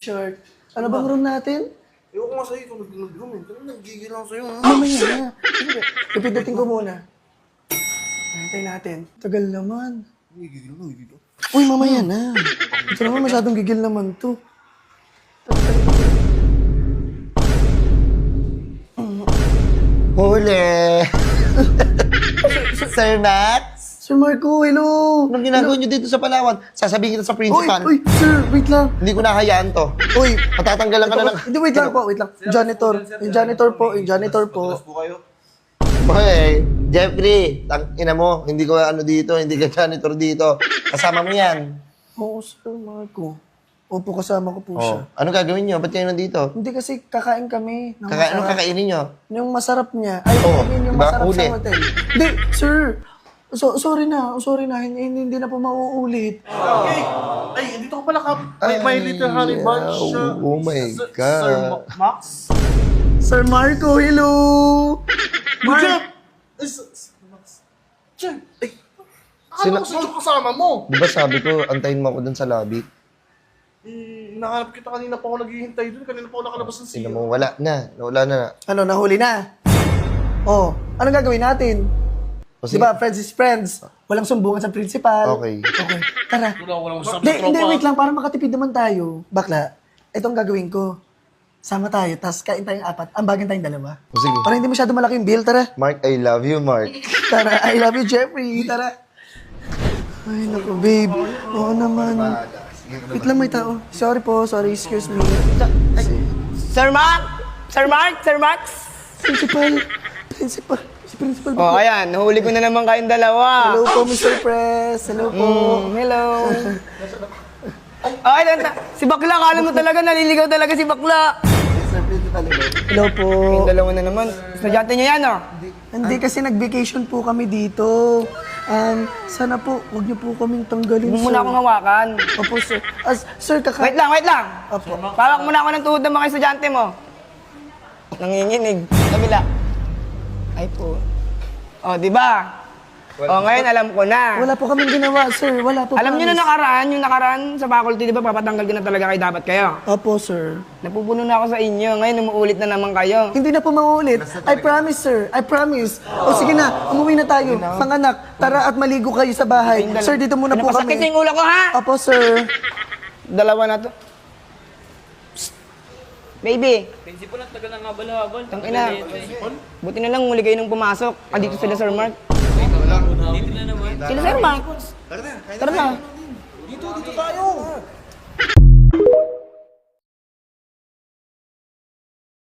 Short. Ano bang room natin? Ewan ko nga sa'yo, ikaw nag-room eh. Pero nagigil ako sa'yo, ha? Mamaya na. Sige, ipindutin ko muna. Hintay natin. Tagal naman. Nagigil na, nagigil. Uy, mamaya na. Ito naman masyadong gigil naman to. Huli! Sir Max? Sir Marco, hello! Anong ginagawa niyo dito sa Palawan? Sasabihin kita sa Uy, principal. uy, sir, wait lang. Hindi ko nahayaan to. Uy, Matatanggalan ka na lang. Hindi, wait lang po, wait lang. Janitor. Yung janitor po, yung janitor po. Po kayo. Hoy, Jeffrey, ina mo, hindi ko ano dito, hindi ka janitor dito. Kasama mo yan. Oo, Sir Marco. Opo, kasama ko po siya. Oh, ano gagawin niyo? Ba't kayo nandito? Hindi kasi kakain kami. Ng Anong masarap. kakainin niyo? Yung masarap niya. Ay, Oo, I mean, yung diba? masarap Uli. sa hotel. Hindi, sir. Sorry na. Hindi na po mauulit. Okay. Ay, dito ka pala ka. My Little Honey Bunch. Oh my God. Sir Max? Sir Marco, hello! Jeff! Ay, Sir Max. Jeff! Ay, ano ko sa kasama mo? Di ba sabi ko, antayin mo ako dun sa lobby? Nahanap kita kanina pa ako naghihintay dun. Kanina pa ako nakalabas ng Sino siya. mo, wala na. Nawala na. Ano, nahuli na? Oh, anong gagawin natin? O, Di ba, friends is friends. Walang sumbungan sa principal. Okay. Okay, tara. Walang usap Hindi, wait lang. Para makatipid naman tayo. Bakla, itong gagawin ko. Sama tayo, tas kain tayong apat. Ambagan tayong dalawa. O, sige. Para hindi masyado malaki yung bill, tara. Mark, I love you, Mark. Tara, I love you, Jeffrey. Tara. Ay, naku, babe. Oo naman. Wait lang, may tao. Sorry po, sorry, excuse me. Sir Mark! Sir Mark! Sir Max! Principal. Si Principal ba? Oh, ayan. Nahuli ko na naman kayong dalawa. Hello po, Mr. Press. Hello po. Hello. Ay, si Bakla. Kala mo talaga, naliligaw talaga si Bakla. Mr. Principal, hello po. Yung dalawa na naman. Estudyante niyo yan, oh. Hindi kasi nag-vacation po kami dito. Sana po, huwag niyo po kaming tanggalin, Huwag sir. muna akong hawakan. Opo, sir. Sir, Wait lang. Opo. Pawak muna ako ng tuhod ng mga estudyante mo. Nanginginig. Kabila. Ay po. Oh, di ba? Oh, ngayon alam ko na. Wala po kaming ginawa, sir. Wala po. Alam niyo na promise. yung nakaraan sa faculty, di ba? Papatanggal ko na talaga kayo dapat kayo. Opo, sir. Napupuno na ako sa inyo. Ngayon umuulit na naman kayo. Hindi na po mauulit. I promise, sir. I promise. O sige na, umuwi na tayo. Panganak, tara at maligo kayo sa bahay. Sir, dito muna po Napasakit kami. yung ulo ko, ha? Opo, sir. Dalawa na to. Psst. Baby. Prinsipal, ang tagal na nga balabal. Tangina. Buti na lang muli kayo nung pumasok. Dito sila Sir Mark. Dito na naman. Sila Sir Mark. Tara na. Dito tayo.